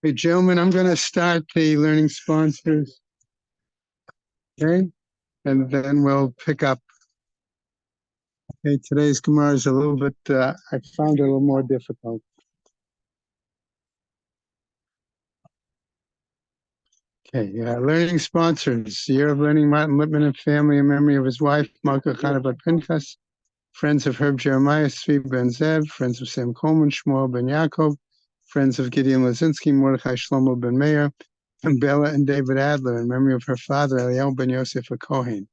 Hey, gentlemen, I'm going to start the learning sponsors, okay? And then we'll pick up. Okay, today's Gemara is a little bit, I found it a little more difficult. Okay, learning sponsors. Year of Learning, Martin Lippman and family in memory of his wife, Malka Chana Pinchas. Friends of Herb Jeremiah, Svi Ben Zev. Friends of Sam Coleman, Shmuel Ben Yaakov. Friends of Gideon Lazinski, Mordechai Shlomo Ben Meir. And Bella and David Adler in memory of her father, Eliel Ben Yosef Kohen.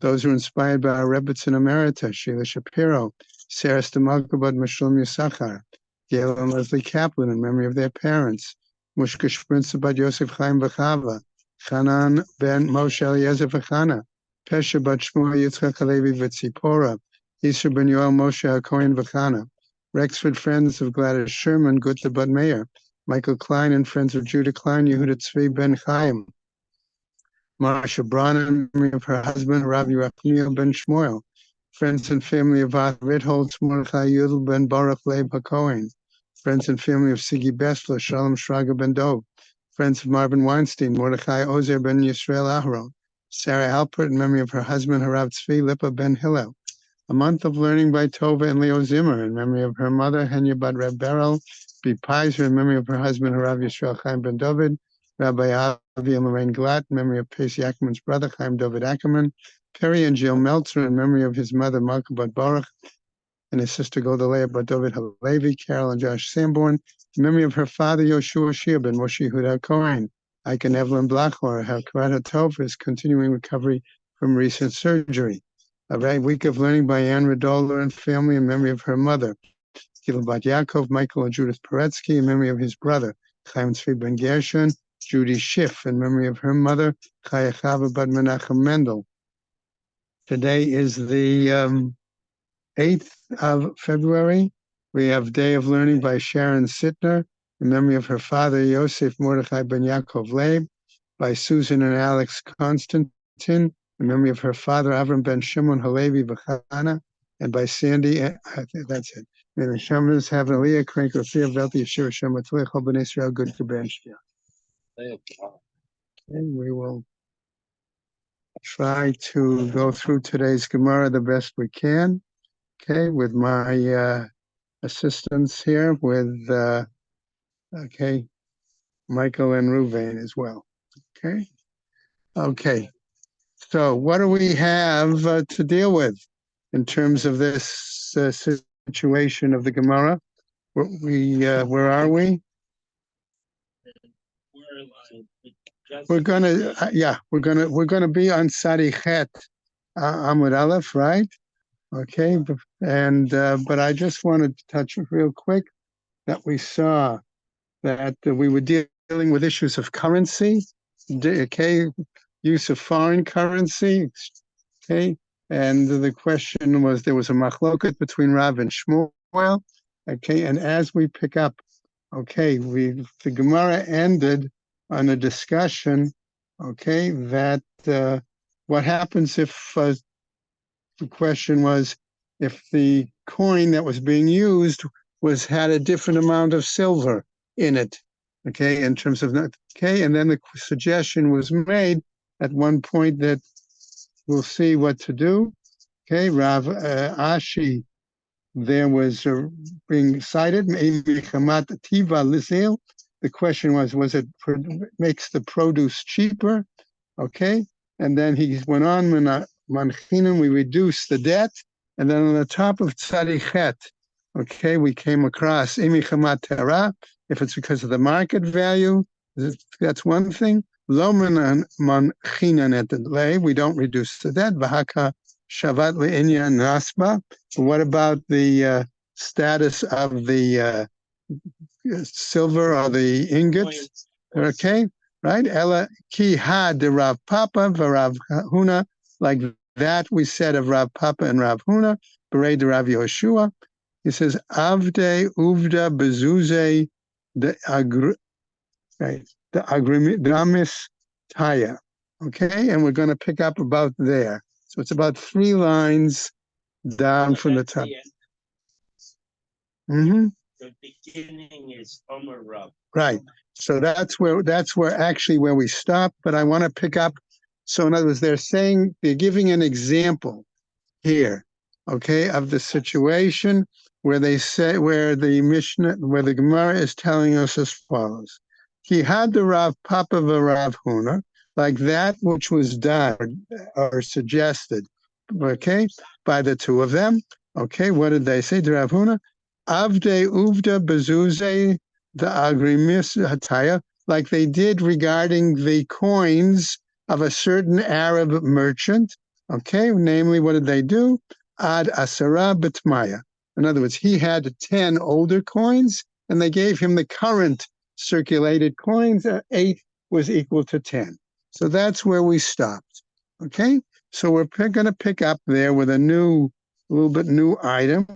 Those who are inspired by our Rebbetzin Emerita, Sheila Shapiro, Sarah Stamalkabad Meshulm Yisachar, Gail and Leslie Kaplan in memory of their parents, Mushka Shprinsabad Yosef Chaim Bachava, Chanan Ben Moshe Eliezer Vachana, Pesha Bat Shmuel Yitzchak Halevi V'Tzipora, Isra Ben Yoel Moshe HaKohen Vachana, Rexford Friends of Gladys Sherman, Gutta Bud Meir, Michael Klein and Friends of Judah Klein, Yehuda Tzvi Ben Chaim, Marsha Braun in memory of her husband, Rabbi Raphael Ben Shmuel, friends and family of Arthur Ritholtz, Mordechai Yudel Ben Baruch Leib HaKohen, friends and family of Sigi Bessler, Shalom Shraga Ben Dov, friends of Marvin Weinstein, Mordechai Ozer Ben Yisrael Aharon, Sarah Alpert in memory of her husband, Harav Tzvi Lipa Ben Hillel, a month of learning by Tova and Leo Zimmer in memory of her mother, Henya Bad Reb Beryl, B. Pizer in memory of her husband, Harav Yisrael Chaim Ben David, Rabbi Avi and Lorraine Glatt in memory of Pesi Ackerman's brother, Chaim David Ackerman, Perry and Jill Meltzer in memory of his mother, Malka Bad Baruch, and his sister Golda Leah Bad David Halevi, Carol and Josh Sanborn, in memory of her father, Yoshua Shir Ben Moshe Yehuda Cohen, Ike and Evelyn Blachor, her Karat Tov is continuing recovery from recent surgery. A week of learning by Anne Radola and family in memory of her mother, Gila Bat Yaakov, Michael and Judith Paretsky in memory of his brother, Chaim Tzvi Ben Gershon, Judy Schiff in memory of her mother, Chaya Chava Bat Menachem Mendel. Today is the 8th of February. We have Day of Learning by Sharon Sittner in memory of her father, Yosef Mordechai Ben Yaakov Leib, by Susan and Alex Constantin in memory of her father, Avram Ben Shimon Halevi B'chana, and by Sandy, I think that's it. May the shamans have an aliyah, crank, or fear, velti, yeshua, shem, atzlech, chol ben Israel, good kaben shkia. And we will try to go through today's Gemara the best we can, okay, with my assistants here, with, okay, Michael and Ruvain as well, okay? Okay. So what do we have to deal with in terms of this situation of the Gemara? Where are we? We're gonna be on Sarichet Amud Aleph, right? Okay, and but I just wanted to touch real quick that we saw that we were dealing with issues of currency, okay, use of foreign currency, okay, and the question was, there was a machloket between Rav and Shmuel, okay, and as we pick up, okay, the Gemara ended on a discussion, okay, that what happens if the question was if the coin that was being used had a different amount of silver in it, okay, in terms of, okay, and then the suggestion was made at one point that we'll see what to do, okay, Rav Ashi, there was being cited, maybe Chamat Tiva Lizil. The question was it makes the produce cheaper, okay, and then he went on, Manchinim, we reduce the debt, and then on the top of Tzadichet, okay, we came across Imi Chamat Tera, if it's because of the market value, that's one thing. Lo Manchinan et Lei, we don't reduce the debt. V'haka Shavat Le'inya Nasba. What about the status of the silver or the ingots? Okay, right? Ella ki ha de Rav Papa v'Rav Huna, like that we said of Rav Papa and Rav Huna. Berei de Rav Yoshua. He says Avde Uvda Bezuze the Agrimis Taya. Okay, and we're going to pick up about there. So it's about 3 lines down from the top. the beginning is Omer Rav. Right. So that's where actually where we stop. But I want to pick up. So in other words, they're giving an example here, okay, of the situation where they say where the Gemara is telling us as follows: He had the Rav Papa Rav Huna, like that which was done or suggested, okay, by the two of them. Okay, what did they say to Rav Huna? Avde uvda bezuze the agrimis hataya, like they did regarding the coins of a certain Arab merchant. Okay, namely, what did they do? Ad asara bitmaya. In other words, he had 10 older coins, and they gave him the current circulated coins. 8 was equal to 10. So that's where we stopped. Okay, so we're going to pick up there with a little bit new item.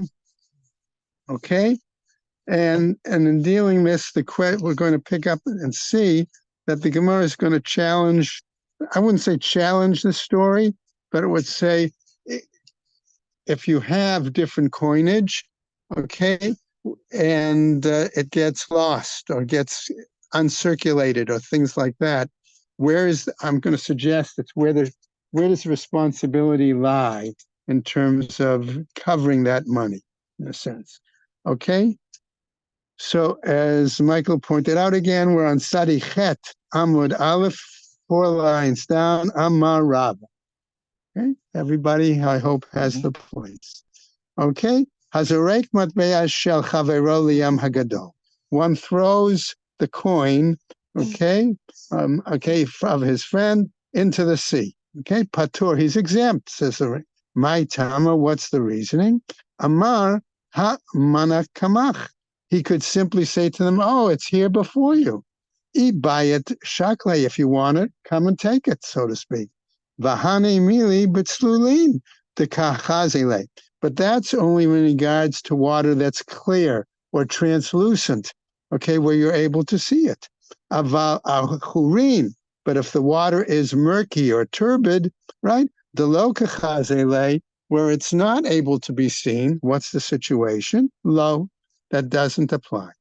Okay, and in dealing this, we're going to pick up and see that the Gemara is going to challenge. I wouldn't say challenge the story, but it would say if you have different coinage, okay, and it gets lost or gets uncirculated or things like that, I'm going to suggest it's where does responsibility lie in terms of covering that money, in a sense. Okay? So as Michael pointed out again, we're on Sadi Chet, Amud Aleph, 4 lines down, Amar Rav. Okay, everybody, I hope, has the points. Okay, Hazarek matbeya shel chavero liyam hagadol. One throws the coin, okay, of his friend into the sea. Okay, patur, he's exempt, says the my tama. What's the reasoning? Amar ha mana kamach. He could simply say to them, "Oh, it's here before you. Buy it shakle if you want it. Come and take it," so to speak. Vahane mili b'tzlulin dekachazele. But that's only in regards to water that's clear or translucent, okay, where you're able to see it. Aval achurin. But if the water is murky or turbid, right, delo kachazele, where it's not able to be seen, what's the situation? Lo, that doesn't apply.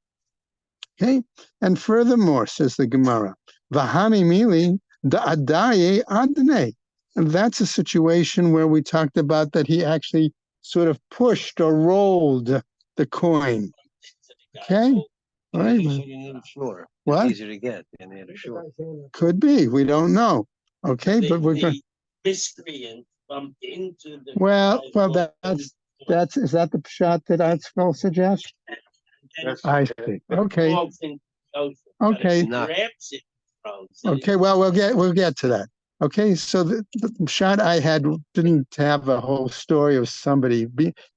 Okay, and furthermore, says the Gemara, Vahani mili da adaye adne. And that's a situation where we talked about that he actually sort of pushed or rolled the coin. Okay, all right. What? Easier to get in the shore. Could be. We don't know. Okay, but we're going. Miscreant bumped into the. Well, that's is that the shot that Atzfel suggests? I see. Okay. Okay. Okay. Well, we'll get to that. Okay. So the shot I had didn't have a whole story of somebody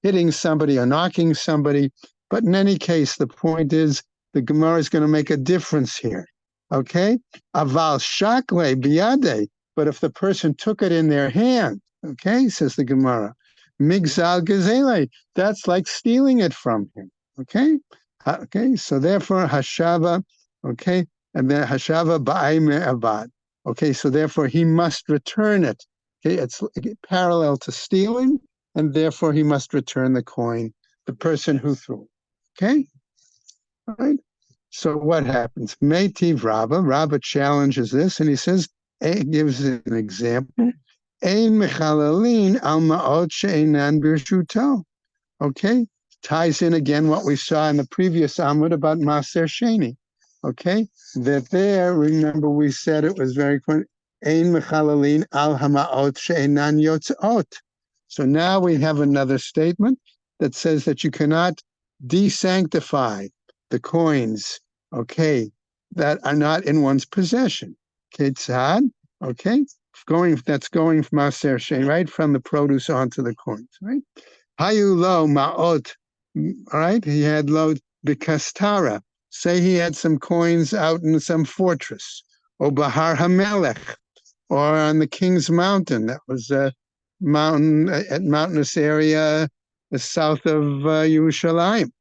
hitting somebody or knocking somebody, but in any case, the point is the Gemara is going to make a difference here. Okay. Aval shakle biyade. But if the person took it in their hand, okay, says the Gemara, migzal gazele, that's like stealing it from him. Okay. Okay, so therefore hashava, okay, and then hashava ba'ime avad. Okay, so therefore he must return it. Okay, it's parallel to stealing, and therefore he must return the coin, the person who threw it. Okay, all right. So what happens? Meitiv Rabba challenges this, and he says, gives an example. Ein mechalalin al ma'ot she'enan birshuto. Okay, ties in again what we saw in the previous Amud about Maser Sheni. Okay, that there, remember we said it was very important. Ein mechalalin al hama'ot she'enan yotzot. So now we have another statement that says that you cannot desanctify the coins, okay, that are not in one's possession. Okay, tzad, okay, that's going from Maser Sheni, right, from the produce onto the coins, right? Hayu lo ma'ot, all right? He had lo bikastara. Say he had some coins out in some fortress, or Bahar Hamelech, or on the King's Mountain. That was a mountain, a mountainous area south of Yerushalayim.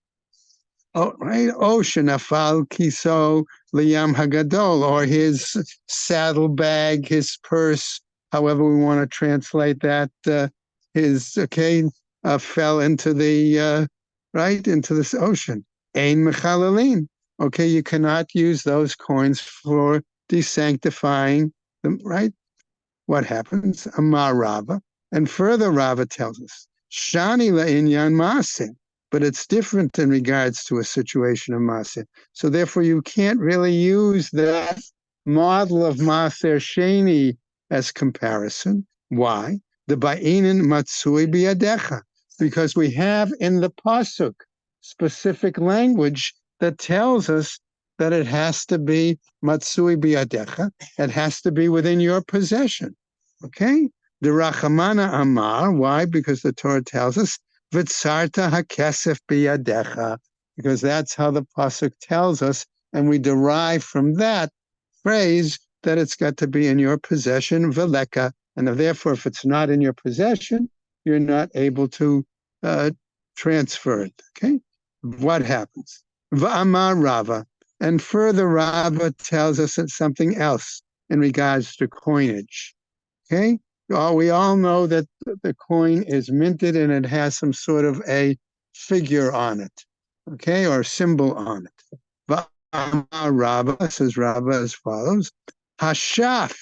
Oh, right? Shenafal kiso liyam hagadol, or his saddlebag, his purse, however we want to translate that, fell into the into this ocean. ein mechalalin. Okay, you cannot use those coins for desanctifying them, right? What happens? Amar Rava. And further, Rava tells us, Shani la'inyan masin, but it's different in regards to a situation of masin. So therefore, you can't really use that model of maser sheni as comparison. Why? The ba'inin matsui biadecha, because we have in the pasuk specific language that tells us that it has to be matsui biadecha. It has to be within your possession. Okay? The Rachamana Amar. Why? Because the Torah tells us, V'tzarta hakesef biyadecha, because that's how the pasuk tells us, and we derive from that phrase that it's got to be in your possession, veleka, and therefore, if it's not in your possession, you're not able to transfer it. Okay? What happens? V'amar Rava. And further, Rava tells us something else in regards to coinage. Okay? We all know that the coin is minted and it has some sort of a figure on it, okay, or symbol on it. Rabba, says Rabba as follows, Hashaf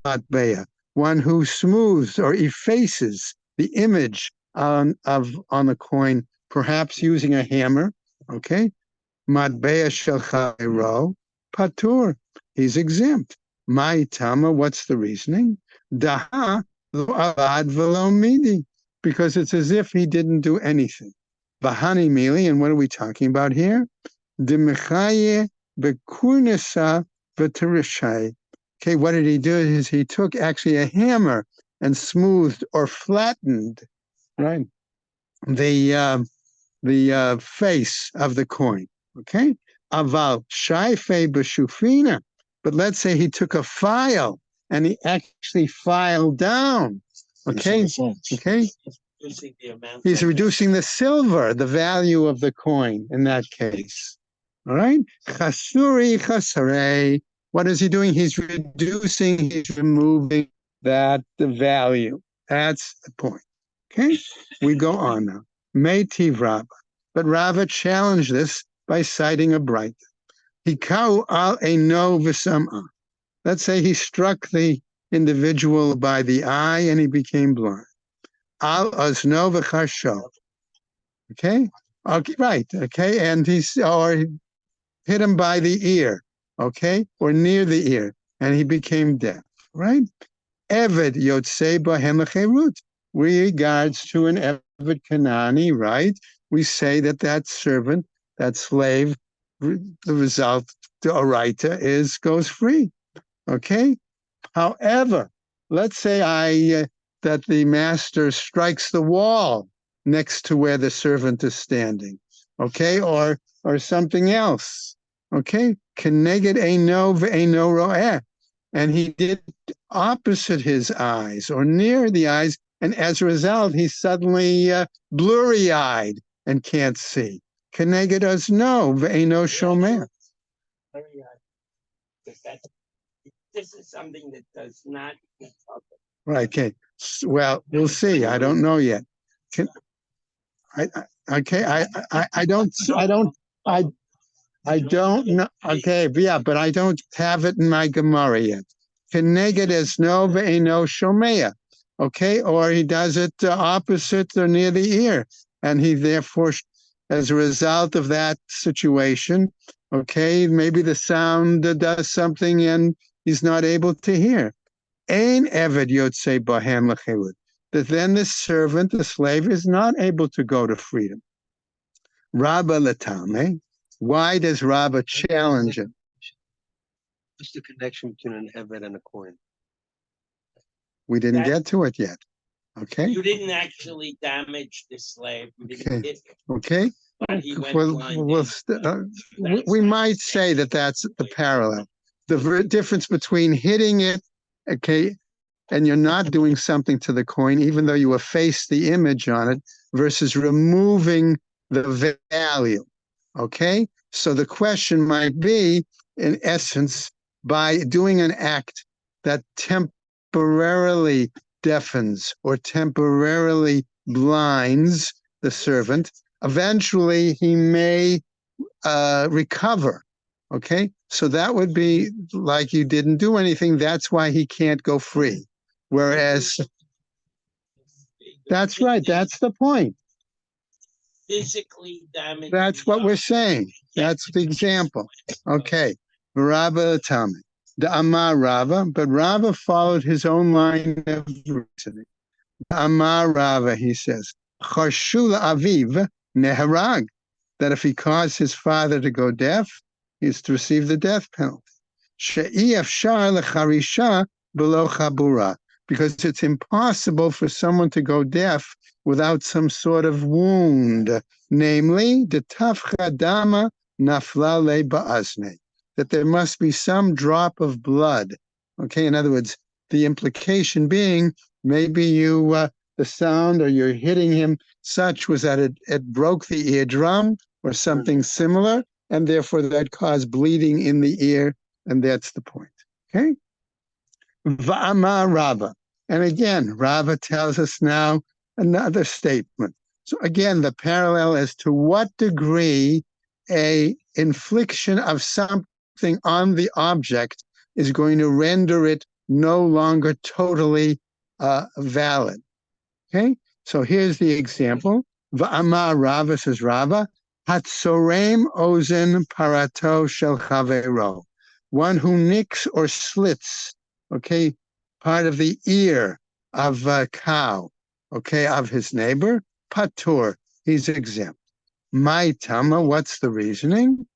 matbeya, one who smooths or effaces the image on the coin, perhaps using a hammer, okay? Matbeya shel chayro, patur, he's exempt. Ma'itama, what's the reasoning? Daha lo alad velo midi, because it's as if he didn't do anything. Bahani mili, and what are we talking about here? Demichaye bekurnesa v'terishai. Okay, what did he do? Is he took actually a hammer and smoothed or flattened, right, the face of the coin. Okay, aval shaife b'shufina. But let's say he took a file and he actually filed down. Okay, okay. He's reducing the silver, the value of the coin in that case. All right, chasuri chasare. What is he doing? He's reducing, he's removing the value. That's the point. Okay, we go on now. Meitiv Rava. But Rava challenged this by citing a bright. Hikau al eino v'sam'a. Let's say he struck the individual by the eye and he became blind. Al ozno v'chasho. Okay? Okay, right. Okay, and or hit him by the ear. Okay, or near the ear, and he became deaf. Right? Eved yotzei bahem cherut. Regards to an Eved Kanani, right? We say that servant, that slave, the result, the oraita goes free. Okay. However, let's say that the master strikes the wall next to where the servant is standing. Okay, or something else. Okay, keneged eino ve'eino ro'eh, and he did opposite his eyes or near the eyes. And as a result, he's suddenly blurry-eyed and can't see. Keneged ozno ve'eino shomer. This is something that does not. Right. Okay. Well, we'll see. I don't know yet. I don't know. Okay, yeah, but I don't have it in my Gemara yet. Keneged is no ve'eno shomea. Okay, or he does it opposite or near the ear, and he therefore, as a result of that situation, okay, maybe the sound does something and he's not able to hear. Ein eved yotzei bahem l'chilud. That then the servant, the slave, is not able to go to freedom. Rabba Latame. Why does Rabba challenge him? What's the connection between an Eved and a coin? We didn't get to it yet. Okay. You didn't actually damage the slave. You didn't hit him. Okay. But he went blind. We might say that that's the parallel. The difference between hitting it, okay, and you're not doing something to the coin, even though you efface the image on it, versus removing the value. Okay? So the question might be, in essence, by doing an act that temporarily deafens or temporarily blinds the servant, eventually he may recover. Okay, so that would be like you didn't do anything. That's why he can't go free. Whereas, that's right. That's the point. Physically damaged. That's what we're saying. That's the example. Okay. Rava Tami. The Amar Rava, but Rava followed his own line of reasoning. Amar Rava, he says, Charshula Aviv Neharag, that if he caused his father to go deaf, he's to receive the death penalty. She'iyaf shar lecharisha below chabura, because it's impossible for someone to go deaf without some sort of wound, namely, the tafcha dama nafla le ba'azne, that there must be some drop of blood. Okay, in other words, the implication being maybe you, the sound or you're hitting him such was that it broke the eardrum or something similar, and therefore that caused bleeding in the ear, and that's the point. Okay? Va'amar Rava. And again, Rava tells us now another statement. So again, the parallel as to what degree a infliction of something on the object is going to render it no longer totally valid. Okay, so here's the example. Va'amar Rava, says Rava, Hatsorem ozen parato shel chavero, one who nicks or slits, okay, part of the ear of a cow, okay, of his neighbor, patur, he's exempt. My tama, what's the reasoning?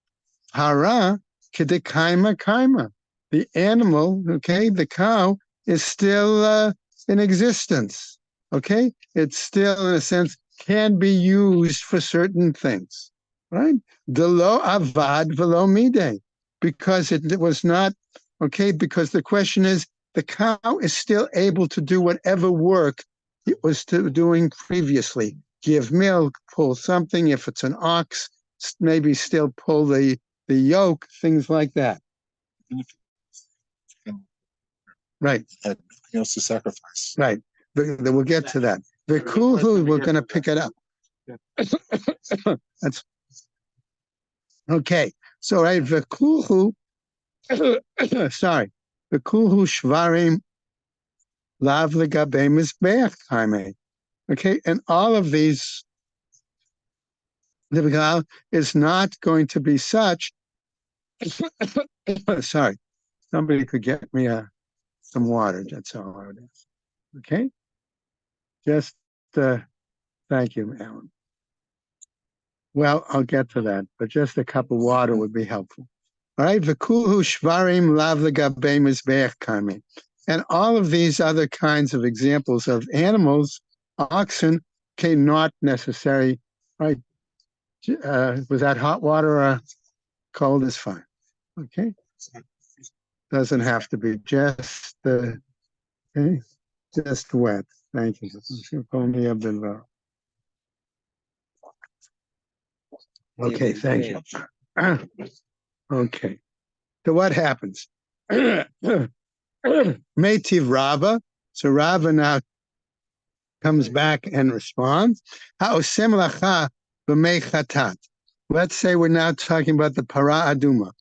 Hara kidekaima kaima. The animal, okay, the cow is still in existence. Okay, it's still, in a sense, can be used for certain things, right? Delo avad velo mide, because it was not, okay, because the question is, the cow is still able to do whatever work it was doing previously. Give milk, pull something. If it's an ox, maybe still pull the yoke, things like that. Right. Had nothing else to sacrifice. Right. We'll get to that. The kuhu, we're going to pick it up. That's okay. So, right, the kuhu, sorry, the kuhu shvarim lav legabe mizbeach kaime. Okay, and all of these, the Vigal is not going to be such. Sorry, somebody could get me some water. That's all it is. Okay, just thank you, Alan. Well, I'll get to that, but just a cup of water would be helpful. All right, v'kulhu shvarim lav legabe mizbeach kaime, and all of these other kinds of examples of animals, oxen, okay, not necessary, right? Was that hot water or cold is fine? Okay, doesn't have to be just okay, just wet. Thank you. Okay, thank you. Okay, so what happens? Meitiv Rava. So Rava now comes back and responds. Let's say we're now talking about the para aduma,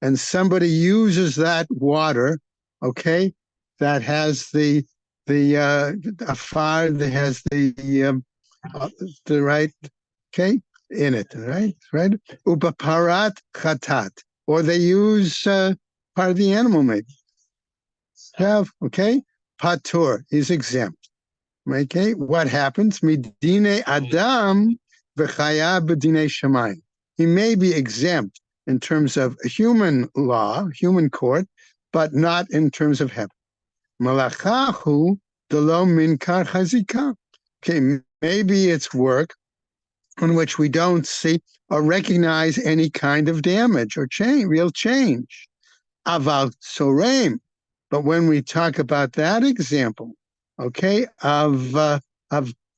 and somebody uses that water, okay, that has the afar that has the right, okay, in it, right? Upaparat chatat, or they use part of the animal, maybe. Okay, patur is exempt. Okay, what happens? Midine Adam v'chaya b'dine shamayim. He may be exempt in terms of human law, human court, but not in terms of heaven. Malachahu delo minkar chazika. Okay, maybe it's work in which we don't see or recognize any kind of damage or change, real change. Aval sorem. But when we talk about that example, okay, of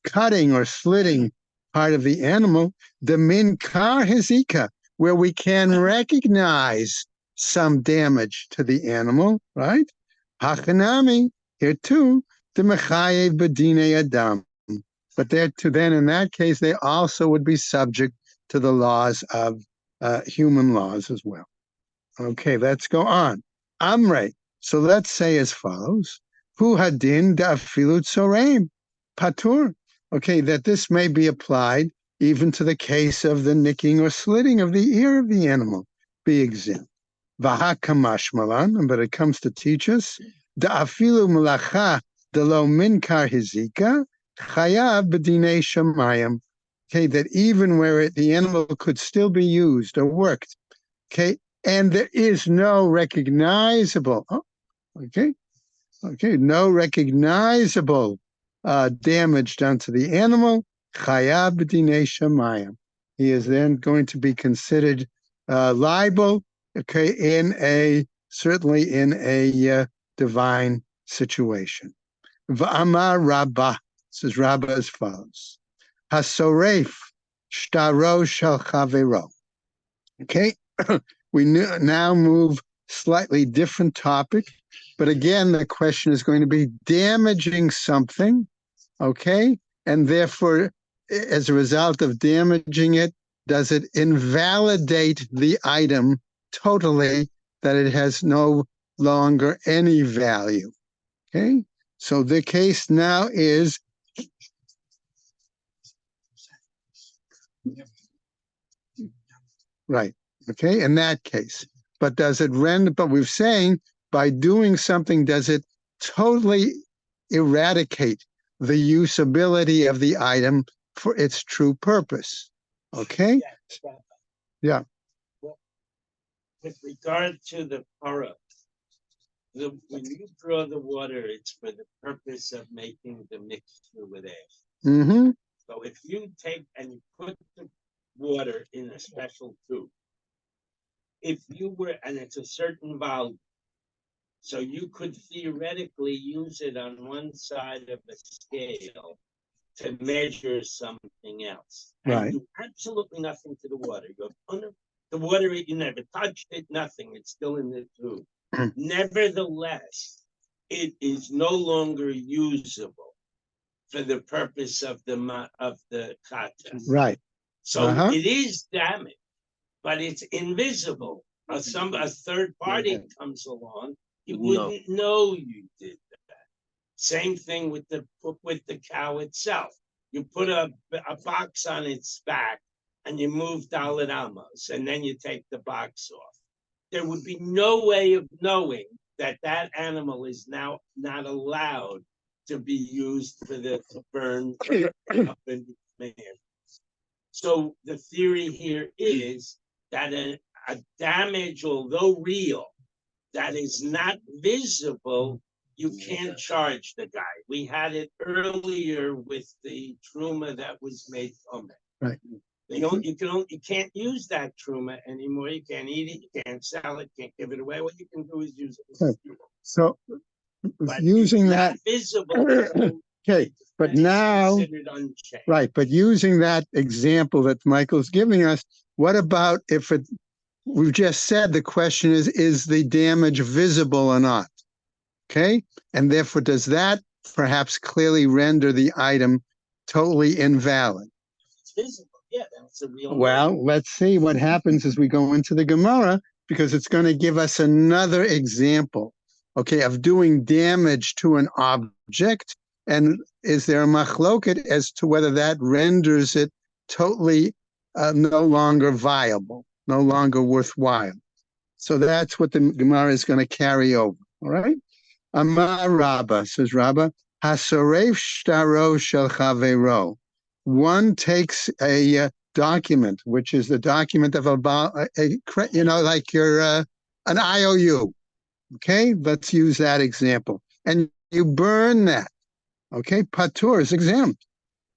cutting or slitting part of the animal, the minkar hezika, where we can recognize some damage to the animal, right? Hachanami, here too, the mechayev b'dinei adam. But there too, then in that case, they also would be subject to the laws of human laws as well. Okay, let's go on. Amre. So let's say as follows: Hu hadin da'afilu tzoreim patur. Okay, that this may be applied even to the case of the nicking or slitting of the ear of the animal, be exempt. V'hakamash malan, but it comes to teach us da'afilu melacha delo minkar hizika chayav b'dinei shamayim. Okay, that even where the animal could still be used or worked, okay, and there is no recognizable, no recognizable damage done to the animal, chayav b'dinei shamayim. He is then going to be considered liable, okay, certainly in a divine situation. V'amar Rabbah, says Rabbah as follows: Hasoref shtaro shel chavero. Okay, we now move slightly different topic, but again, the question is going to be damaging something, okay? And therefore, as a result of damaging it, does it invalidate the item totally, that it has no longer any value, okay? So the case now is right, okay, in that case. But does it render, but we're saying by doing something, does it totally eradicate the usability of the item for its true purpose? Okay? Yeah. Well, with regard to the para, when you draw the water, it's for the purpose of making the mixture with air. Mm-hmm. So if you take and you put the water in a special tube, if you were, and it's a certain volume, so you could theoretically use it on one side of a scale to measure something else. Right. And do absolutely nothing to the water. You go, the water, you never touched it, nothing. It's still in the tube. Nevertheless, it is no longer usable for the purpose of the kata. Right. So it is damaged, but it's invisible. A third party comes along, you wouldn't know you did that. Same thing with the cow itself. You put a box on its back and you move Dalit Amos, and then you take the box off. There would be no way of knowing that that animal is now not allowed to be used for to burn up in man. So the theory here is that a damage, although real, that is not visible, you can't charge the guy. We had it earlier with the truma that was made from it. Right. You can't use that truma anymore. You can't eat it. You can't sell it. You can't give it away. What you can do is use it. Okay. So But using it's that not visible. okay, but now right, but using that example that Michael's giving us, what about if it, we've just said the question is the damage visible or not? Okay, and therefore does that perhaps clearly render the item totally invalid? It's visible. Yeah, that's a real. Well, let's see what happens as we go into the Gemara, because it's going to give us another example, okay, of doing damage to an object. And is there a machloket as to whether that renders it totally no longer viable, no longer worthwhile? So that's what the Gemara is going to carry over, all right? Amar Rabba, says Rabba, Hasoref shtaro shel chavero. One takes a document, which is the document of like your an IOU. Okay, let's use that example. And you burn that. Okay, patur is exempt.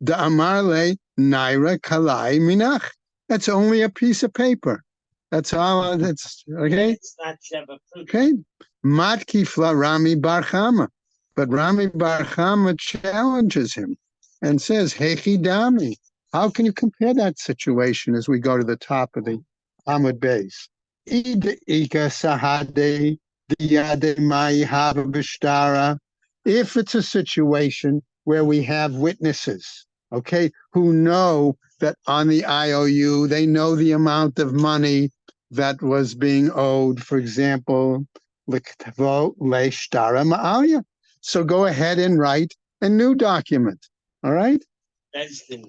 Da amarle naira kalai minach. That's only a piece of paper. That's all. That's okay. It's not Sheva. Okay, matkifla Rami Bar Chama, but Rami Bar Chama challenges him and says, "Hechi dami." How can you compare that situation as we go to the top of the Amud base? If it's a situation where we have witnesses, okay, who know that on the IOU, they know the amount of money that was being owed. For example, liktavo le'shtara ma'alya. So go ahead and write a new document. All right? That's the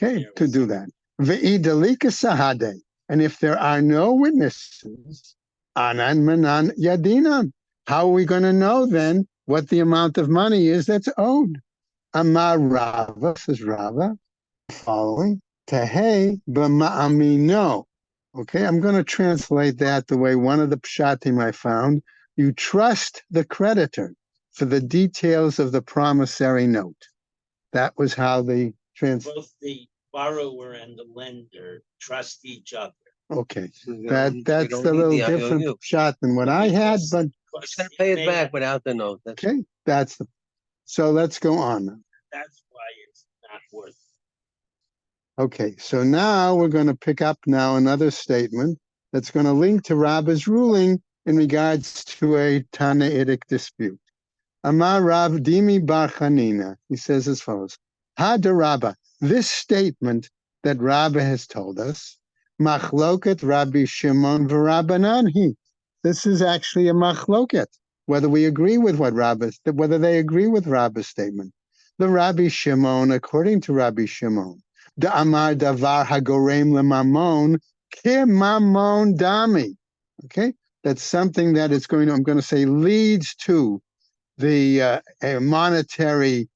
Okay, to do that. Ve'idalika sahade. And if there are no witnesses, anan manan yadinan. How are we going to know then what the amount of money is that's owed? Amar Rava, says Rava, following, Tehe b'ma'amino. Okay, I'm going to translate that the way one of the pshatim I found. You trust the creditor for the details of the promissory note. That was how the both the borrower and the lender trust each other. Okay, You that's don't a need little the different IOU. shot than what I had, but Just gotta pay it back without the note. That's okay, that's the. So let's go on. That's why it's not worth it. Okay, so now we're going to pick up now another statement that's going to link to Rabba's ruling in regards to a Tanaitic dispute. Amar Rav Dimi Bar Chanina, he says as follows: Hada Rabba, this statement that Rabba has told us, Machloket Rabbi Shimon v'Rabbananhi. This is actually a machloket, whether we agree with what whether they agree with Rabba's statement. The Rabbi Shimon, according to Rabbi Shimon, the Amar Davar Hagorem LeMamon Ke Mamon Dami. Okay, that's something that is going to, I'm going to say, leads to the monetary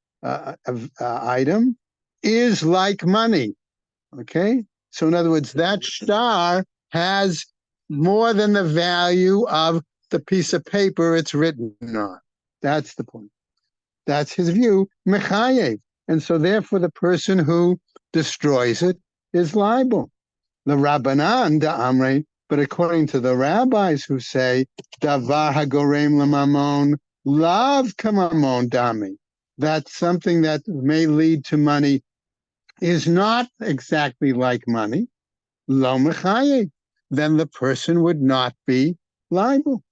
item is like money. Okay, so in other words, that star has more than the value of the piece of paper it's written on. That's the point. That's his view, mechayev, and so therefore the person who destroys it is liable. The Rabbanan, the Amre, but according to the rabbis who say, Davar hagorem lamamon, lav kamamon dami, that something that may lead to money is not exactly like money, lo mechaye, then the person would not be liable.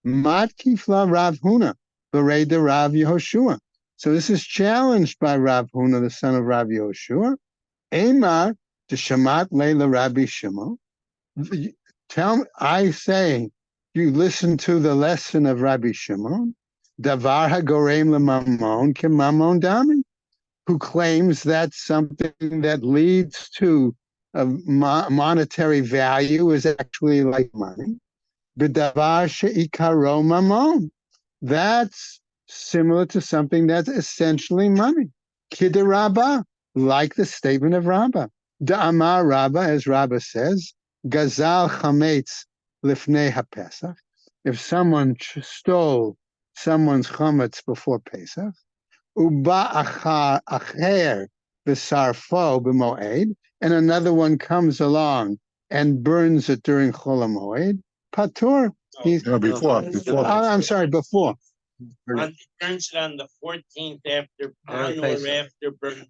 Matkifla Rav Huna, Bereda Rav Yehoshua. So this is challenged by Rav Huna, the son of Rav Yehoshua. Amar to Shamat Leila Rabbi Shimon. Tell me, I say, you listen to the lesson of Rabbi Shimon. Davar hagorem lemamon kemamon dami, who claims that something that leads to a monetary value is actually like money. B'davar she'ikaro mamon. That's similar to something that's essentially money. Kidarabba, like the statement of Rabbah. Da'amar Rabbah, as Rabbah says, Gazal chametz lifnei haPesach. If someone stole someone's chametz before Pesach, uba acher b'sarfo b'moed, and another one comes along and burns it during Chol HaMoed, patur. Before. I'm sorry, before. Turns it on the 14th after burn or after burn.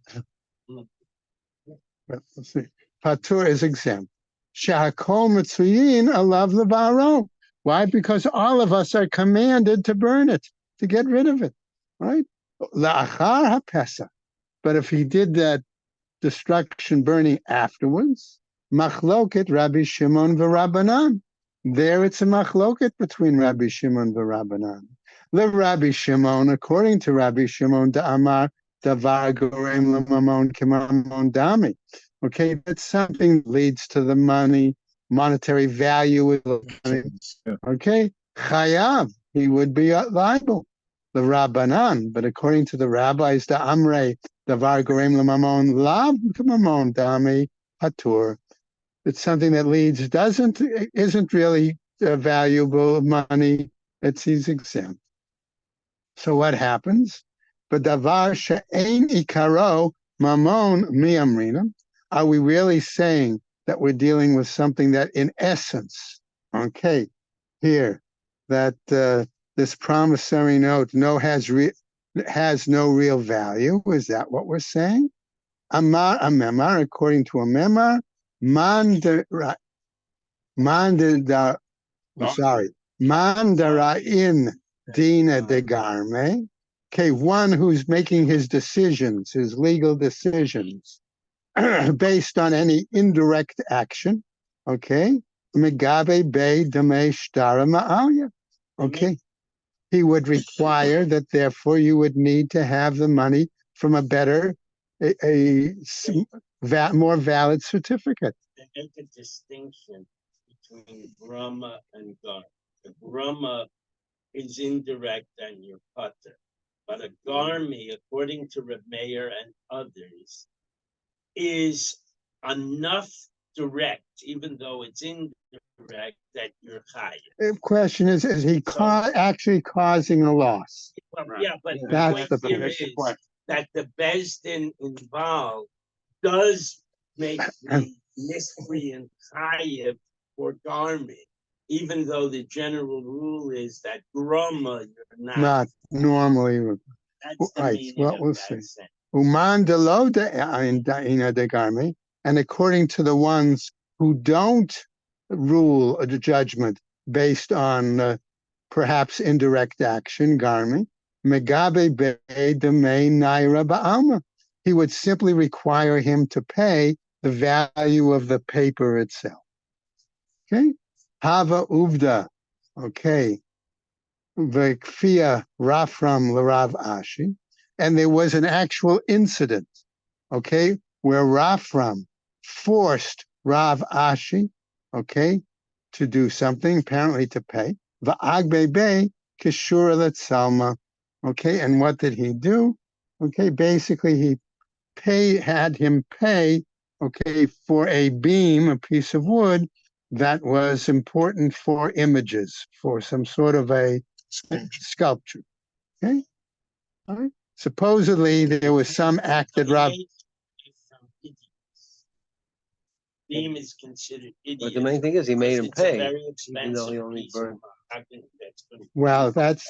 Let's see. Patur is exempt. Shahakol mitzuyin alav levaro. Why? Because all of us are commanded to burn it, to get rid of it, right? La'achar haPesach. But if he did that destruction burning afterwards, machloket Rabbi Shimon v'Rabbanan. There it's a machloket between Rabbi Shimon v'Rabbanan. Le Rabbi Shimon, according to Rabbi Shimon, da'amar davar gorem lemamon kemamon dami. Okay, that's something that leads to the monetary value of the money. Okay, chayav, he would be liable. The Rabbanan, but according to the rabbis, the Amre, davar gorem lemamon lav kemamon dami patur. It's something that isn't really valuable money. He's exempt. So what happens? But davar she'ein ikaro mamon miamrina. Are we really saying that we're dealing with something that, in essence, okay, here, that this promissory note has no real value? Is that what we're saying? Amar a memar, according to a memar, mandara in dina de garme, Okay, one who's making his decisions, his legal decisions, based on any indirect action. Okay, megabe be dame shtara ma'alya. Okay, he would require that therefore you would need to have the money from a better, more valid certificate. They make a distinction between Brahma and Gar. The Brahma is indirect and your putter. But a Garmi, according to Reb Meir and others, is enough direct, even though it's indirect, that you're chayav. The question is he actually causing a loss? Well, yeah, but That's the the point here is that the Bezdin involved does make the miscreant chayav for Garmi, even though the general rule is that Groma you're not. Not normally. That's the Right, meaning well, of we'll that see. sentence. Uman de lo de garmi, and according to the ones who don't rule a judgment based on perhaps indirect action, garmi, megabe be de me naira ba'alma. He would simply require him to pay the value of the paper itself. Okay, hava uvda. Okay, v'kfia rafram l'rav ashi. And there was an actual incident, okay, where Rafram forced Rav Ashi, okay, to do something, apparently to pay. Va'agbebe kishura letzalma, okay, and what did he do? Okay, basically he had him pay, okay, for a beam, a piece of wood that was important for images, for some sort of a sculpture, okay, all right. Supposedly, there was some act that Rob. Beam is considered idiot. But the main thing is he made him It's a pay, very even expensive though he only piece. burned. I think that's pretty Well, bad.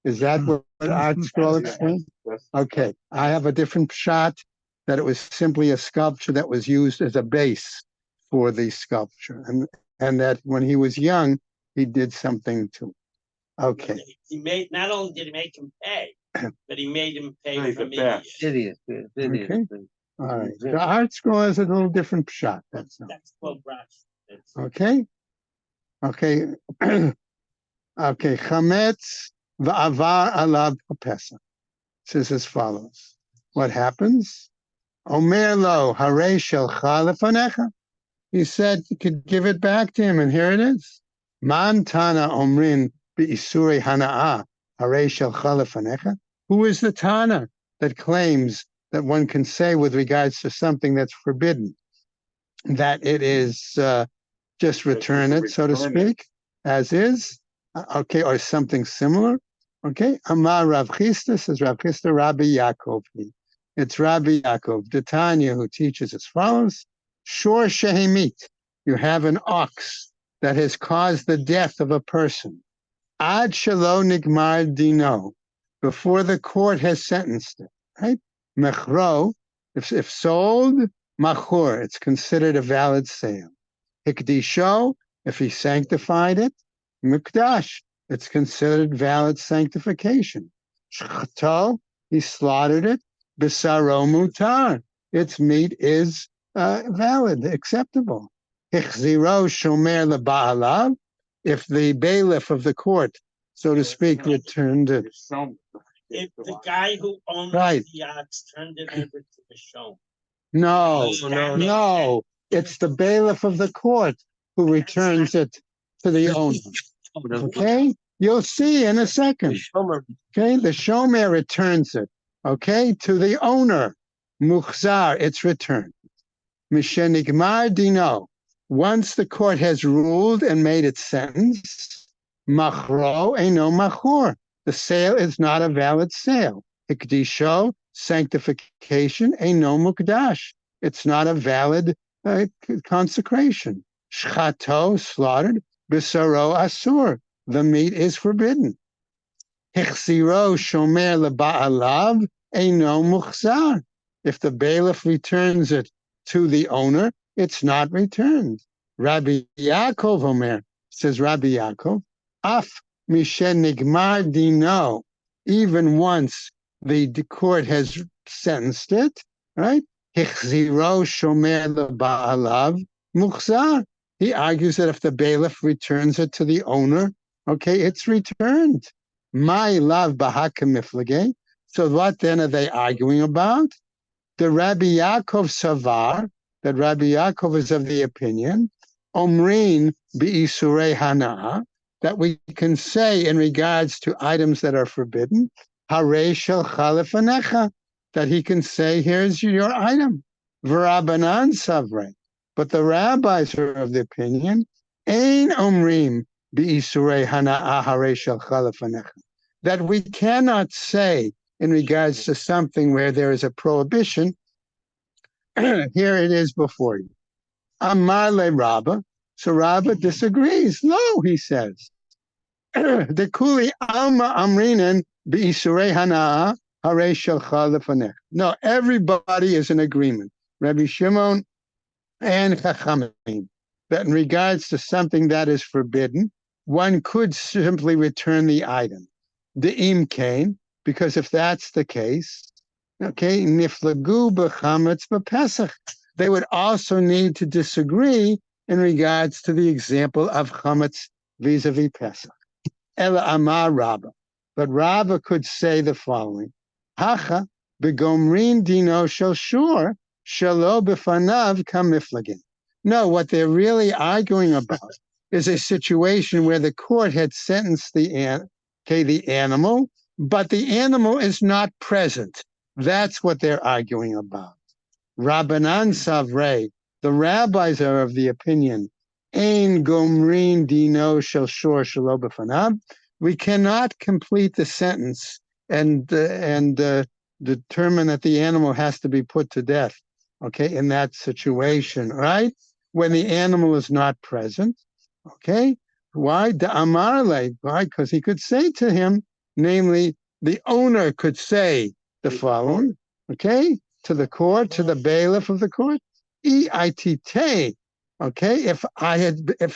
is that what Art Scroll explained? Okay, I have a different shot that it was simply a sculpture that was used as a base for the sculpture, and that when he was young, he did something to it. Okay. He made, not only did he make him pay, but he made him pay Pay from the best. idiot. Idiot. Okay. All right. The Art Scroll has a little different shot. That's all. That's called Rashi. Okay. Okay. Okay. Chametz va'avar alav Pesach. Says as follows. What happens? Omer lo harei shelcha lefanecha. He said you could give it back to him, and here it is. Man tana omrin be'isuri hana'ah harei shelcha lefanecha. Who is the Tana that claims that one can say with regards to something that's forbidden, that it is just return it, so to speak, as is, okay, or something similar, okay? Amar Rav Chisda, says Rav Chisda, Rabbi Yaakov. It's Rabbi Yaakov, the Tanya, who teaches as follows: Shor shehemit, you have an ox that has caused the death of a person. Ad shelo nigmar dino, before the court has sentenced it, right? Mechro, if sold, machur, it's considered a valid sale. Hikdisho, if he sanctified it, mikdash, it's considered valid sanctification. Shchato, he slaughtered it. Bisaro mutar, its meat is valid, acceptable. Hichziro shomer leba'alav, if the bailiff of the court, so to speak, returned it. If the guy who owns Right. the ox turned it over to the show. No, it's the bailiff of the court who returns it to the owner. Okay, you'll see in a second. Okay, the shomer returns it. Okay, to the owner. Muchzar, it's returned. Mishenigmar dino. Once the court has ruled and made its sentence, machro eno machor. The sale is not a valid sale. Hikdisho, sanctification, eno mukdash. It's not a valid consecration. Shchato, slaughtered. Bisaro asur. The meat is forbidden. Hichziro shomer leba'alav eino muchzar. If the bailiff returns it to the owner, it's not returned. Rabbi Yaakov Omer, says Rabbi Yaakov, af mishen nigmar dino, even once the court has sentenced it, right? Hichziro shomer leba'alav muchzar. He argues that if the bailiff returns it to the owner, okay, it's returned. My lav bahakemiflage. So what then are they arguing about? The Rabbi Yaakov Savar, that Rabbi Yaakov is of the opinion, Omrin bi'isurei hana'ah, that we can say in regards to items that are forbidden, Harei shel chalefanecha, that he can say, here's your item. V'rabanan savrei. But the rabbis are of the opinion, Ein omrim bi'isurei hana'ah harei shel chalefanecha, that we cannot say in regards to something where there is a prohibition, here it is before you. Amar le Rabba. So Rabba disagrees. No, he says. The kuli alma amrinen bi'isurei hana'ah harei shelcha lefanech. No, everybody is in agreement. Rabbi Shimon and Chachamim, that in regards to something that is forbidden, one could simply return the item. The imkain, because if that's the case, okay, niflagu b'chametz b'pesach. They would also need to disagree in regards to the example of chametz vis-a-vis Pesach. Ela amar Rabba. But Rabba could say the following: Hacha begomrin dino shel shur shelo b'fanav kamiflagin. No, what they're really arguing about is a situation where the court had sentenced the animal, but the animal is not present. That's what they're arguing about. Rabbanan Savrei, the rabbis are of the opinion, Ein Gomrin Dino Shel Shor Shelo B'fanav. We cannot complete the sentence and determine that the animal has to be put to death, okay, in that situation, right? When the animal is not present, okay? Why? The Amarle, why? Because he could say to him, namely, the owner could say the following, okay, to the court, to the bailiff of the court, EITT, okay, if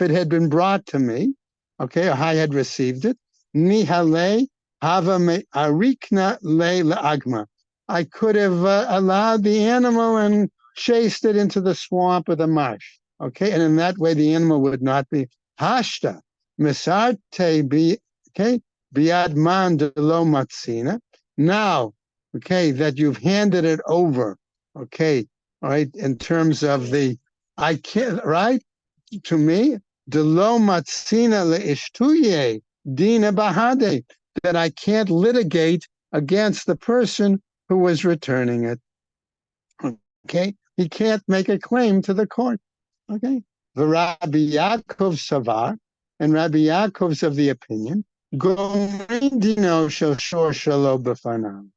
it had been brought to me, okay, or I had received it, Nihale Hava Arikna Le Agma. I could have allowed the animal and chased it into the swamp or the marsh, okay, and in that way the animal would not be Hashta, Misarte be, okay, Biad Man de Lo Matsina. Now, okay, that you've handed it over, okay, all right, in terms of the, I can't, right, to me, de lo matzina leishtuye dina bahade, that I can't litigate against the person who was returning it, okay, he can't make a claim to the court, okay. The Rabbi Yaakov Savar, and Rabbi Yaakov's of the opinion, Gomrin shel shor shelo b'fanav,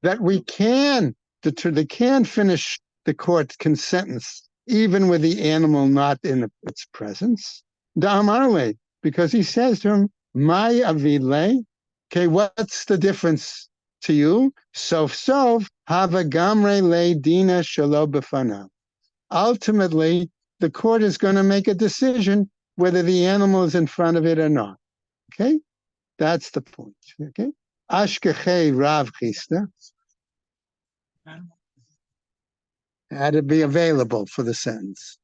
that we can, they can finish, the court can sentence even with the animal not in its presence. Da'amarle, because he says to him, my avile, okay, what's the difference to you? Sof hava gamre le dina shelo b'fanav. Ultimately, the court is going to make a decision whether the animal is in front of it or not. Okay, that's the point. Okay, Ashkechei Rav Chisda had to be available for the sentence,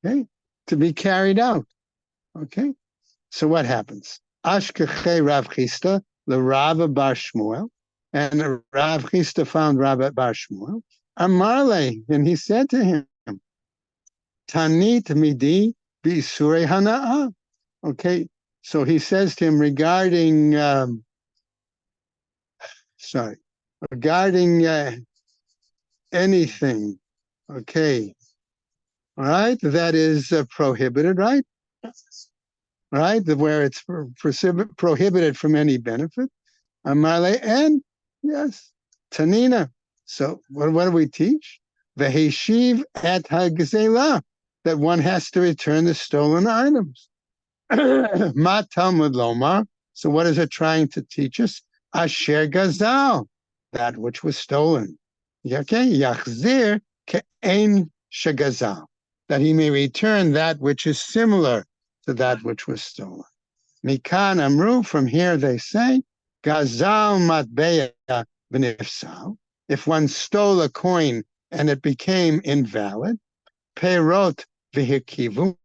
okay, to be carried out. Okay, so what happens? Ashkechei Rav Chisda the Rav Bar Shmuel, and Rav Chisda found Rav Bar Shmuel Amarle, and he said to him, Tanit midi bisurei hana'ah. Okay, so he says to him regarding, regarding anything, okay, all right, that is prohibited, right? Right, where it's prohibited from any benefit. Amale, and yes, Tanina. So what do we teach? The Heshiv at Hagzela, that one has to return the stolen items. Ma Talmud Lomar. So what is it trying to teach us? Asher Gazal, that which was stolen. Okay, Yachzir ke'ein shegazal, that he may return that which is similar to that which was stolen. Mikan Amru, from here they say, Gazal matbeya v'nifsal. If one stole a coin and it became invalid, perot v'hikivu,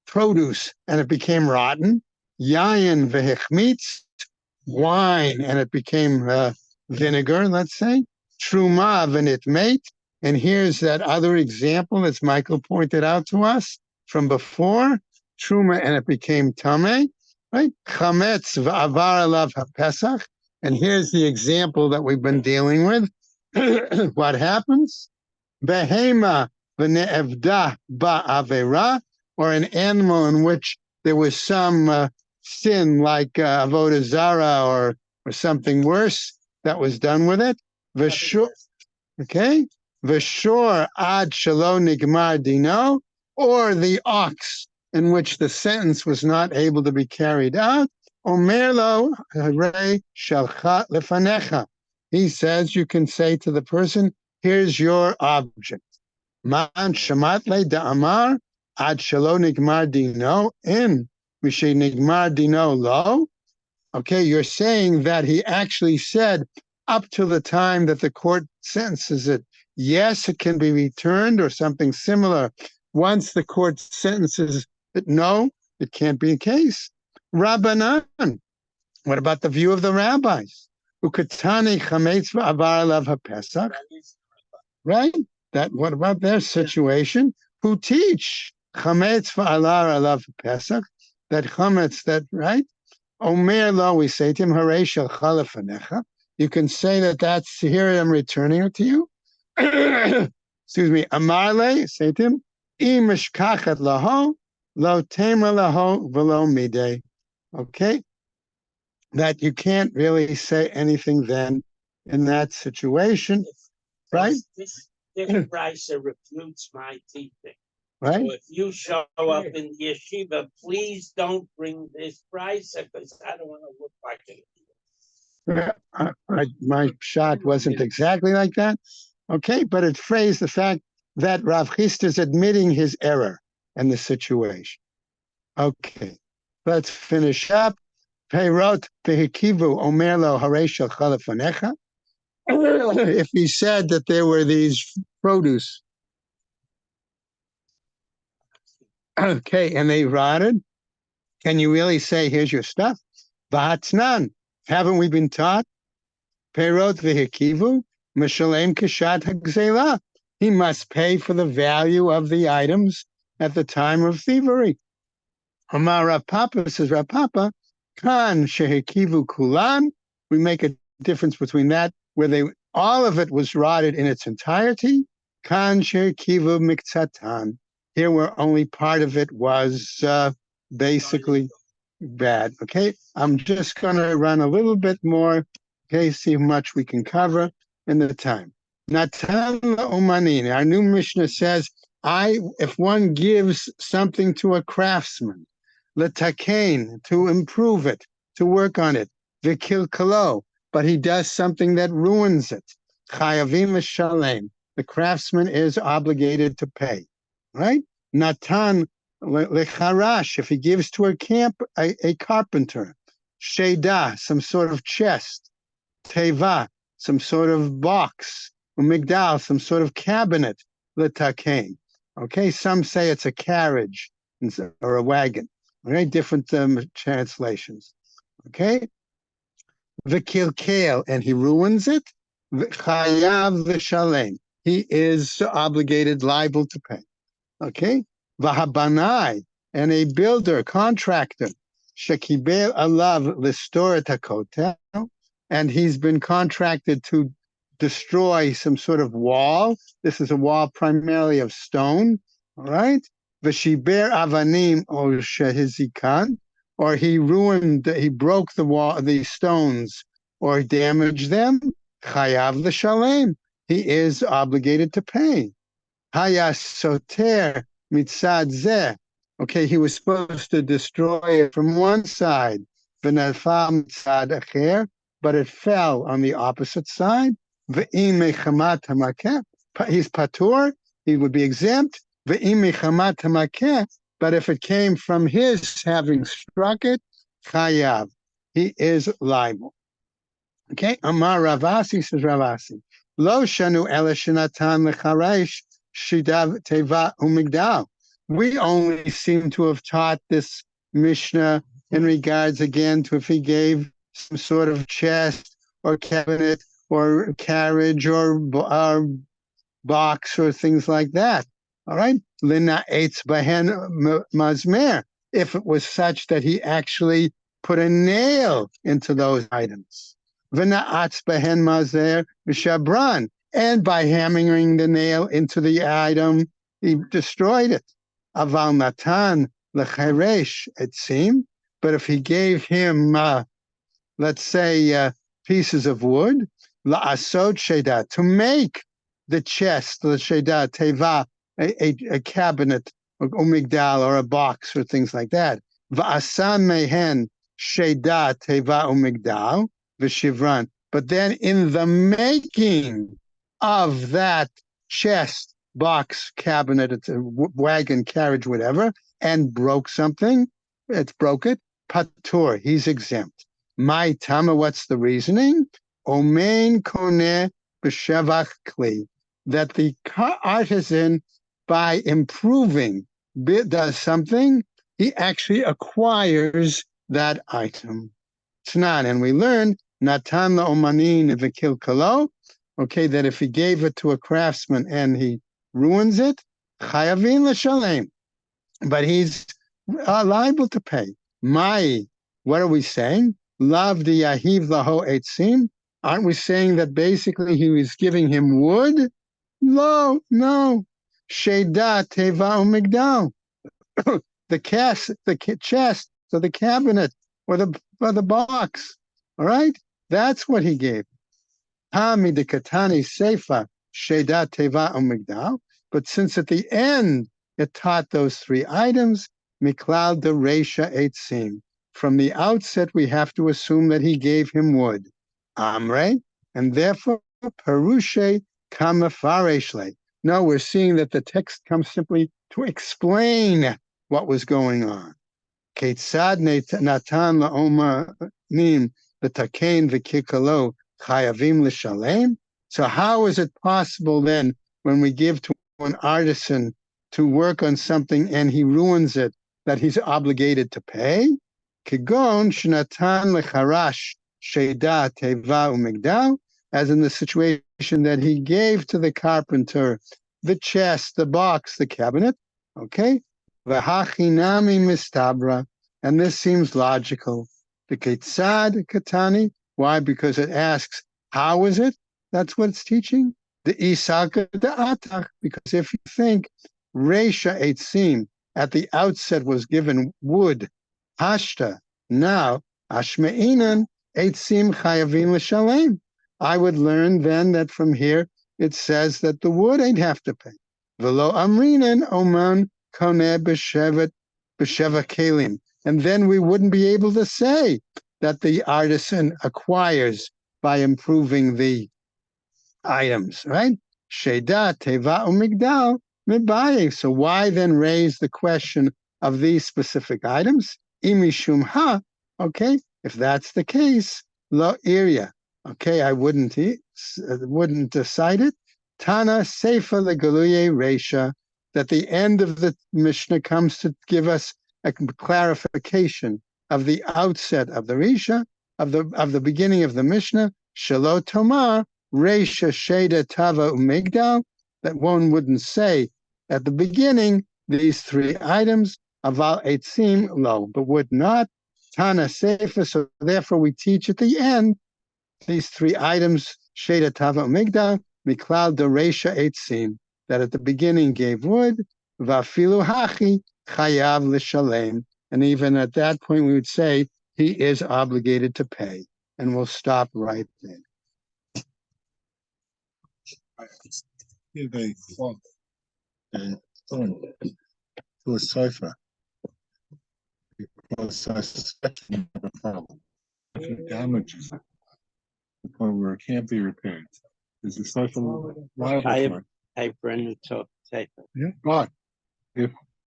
produce and it became rotten, yayin v'hichmitz, wine and it became vinegar, let's say, truma v'nitmeit, and here's that other example as Michael pointed out to us from before, truma and it became tameh, right? Chametz v'avar alav hapesach, and here's the example that we've been dealing with. What happens? Behema v'ne'evda ba'avera, or an animal in which there was some sin like avodah zara or something worse that was done with it. V'shur, okay, v'shur ad shelo nigmar dino, or the ox in which the sentence was not able to be carried out. Omer lo harei shalcha lefanecha. He says you can say to the person, here's your object. Man shamatle da'amar ad shelo nigmar dino in mishe nigmar dino lo. Okay, you're saying that he actually said up to the time that the court sentences it, yes, it can be returned or something similar. Once the court sentences it, no, it can't be a case. Rabbanan, what about the view of the rabbis? Ukatani chametz v'avar alav hapesach, right? That, what about their situation? Who teach chametz v'alar alav hapesach, that chametz, that, right? Omer lo, we say to him, harei shalcha lefanecha. You can say that that's, here I am returning it to you. Excuse me. Amarle, say to him, im mishkachet laho, lo tema laho v'lo midei. Okay? That you can't really say anything then in that situation, right? This price refutes my teaching. Right? So if you show up in the yeshiva, please don't bring this price because I don't want to look like it. My shot wasn't exactly like that. Okay, but it phrased the fact that Rav Chisda is admitting his error in the situation. Okay, let's finish up. Peirot vehikivu omer lo harei shalcha lefanecha. If he said that there were these produce, okay, and they rotted, can you really say, here's your stuff? V'hatznan, haven't we been taught? Perot v'hikivu, mishalem kashat hagzela. He must pay for the value of the items at the time of thievery. Amar Rav Papa, says Rav Papa, kan shehikivu kulan. We make a difference between that, where they all of it was rotted in its entirety. Kan shehikivu miktsatan. Here, where only part of it was basically bad. Okay, I'm just going to run a little bit more. Okay, see how much we can cover in the time. Natan Omanin. Our new Mishnah says, if one gives something to a craftsman, letakain, to improve it, to work on it, vikilkalo, but he does something that ruins it, chayavim l'shalem. The craftsman is obligated to pay, right? Natan lecharash, if he gives to a carpenter, sheda, some sort of chest, teva, some sort of box, migdal, some sort of cabinet, letakain. Okay, some say it's a carriage or a wagon. Okay, different translations. Okay, v'kilkel, and he ruins it. Chayav v'shalem, he is obligated, liable to pay. Okay, v'habanai, and a builder, contractor, shekibel alav l'stor et hakotel, and he's been contracted to destroy some sort of wall. This is a wall primarily of stone. All right. V'shiber avanim or shehizikan, or he broke the wall, the stones, or damaged them. Chayav l'shalem, he is obligated to pay. Hayas soter mitzad zeh. Okay, he was supposed to destroy it from one side. V'nafal mitzad acher, but it fell on the opposite side. V'im mechamat hamakeh, he's patur, he would be exempt. V'im mechamat hamakeh, but if it came from his having struck it, chayav, he is liable. Okay, Amar Ravasi, says Ravasi. Lo shanu ela shenatan lecharesh shidav teva umigdal. We only seem to have taught this Mishnah in regards again to if he gave some sort of chest or cabinet or carriage or box or things like that. All right. Lina eitz bahen mazmer. If it was such that he actually put a nail into those items. V'na'atz bahen mazer v'shabran. And by hammering the nail into the item, he destroyed it. Aval natan lecheresh, it seemed. But if he gave him, let's say, pieces of wood, la'asot sheda, to make the chest, the sheda, teva, a cabinet, or umigdal, or a box, or things like that. Va'asan mehen sheda, teva, umigdal, v'shivran. But then in the making of that chest, box, cabinet, it's a wagon, carriage, whatever, and broke something, broke it, patur, he's exempt. My Tama, what's the reasoning? Omein koneh b'shevach kli, that the artisan, by improving, does something, he actually acquires that item. Tnan, and we learn natan la'omanin v'kil kalo, okay, that if he gave it to a craftsman and he ruins it, chayavin l'shalem, but he's liable to pay. What are we saying? Lav the yahiv laho etzim. Aren't we saying that basically he was giving him wood? No. Sheda teva umigdal. The chest, or the cabinet, or the box. All right, that's what he gave. Hami de katani seifa sheda teva umigdal. But since at the end it taught those three items, miklal de reisha etzim. From the outset, we have to assume that he gave him wood, amre, and therefore perushe kamafareshle. No, we're seeing that the text comes simply to explain what was going on. Ketzad natan la'omanim v'takein v'kikalo chayavim l'shalem. So how is it possible then, when we give to an artisan to work on something and he ruins it, that he's obligated to pay? Kigon shnatan lecharash sheda teva umigdal, as in the situation that he gave to the carpenter the chest, the box, the cabinet. Okay, v'hachinami mistabra, and this seems logical. The ketzad katani. Why? Because it asks, how is it? That's what it's teaching. The isaka the atach, because if you think reisha etzim at the outset was given wood, hashta, now ashmeinan etzim chayavim l'shalem. I would learn then that from here it says that the wood ain't have to pay. V'lo amrinan oman koneh b'sheva kelim, and then we wouldn't be able to say that the artisan acquires by improving the items, right? Sheda teva umigdal mibaye. So why then raise the question of these specific items? Imishum ha. Okay, if that's the case, lo iria. Okay, I wouldn't decide it. Tana seifa legaluye reisha, that the end of the Mishnah comes to give us a clarification of the outset of the Risha, of the beginning of the Mishnah. Shelo tomar reisha sheda tava umigdal, that one wouldn't say at the beginning these three items, aval etzim lo, but would not. Tana seifa, so therefore we teach at the end these three items, sheda tava umigdal, miklal de reisha etzim, that at the beginning gave wood, vafilu hachi chayav l'shalem, and even at that point we would say he is obligated to pay, and we'll stop right there. Give a cloth and stone to a cipher because I suspect you have a problem. If it damages it to the point where it can't be repaired, is the cipher liable for it? I have friend who took safer. Yeah, but if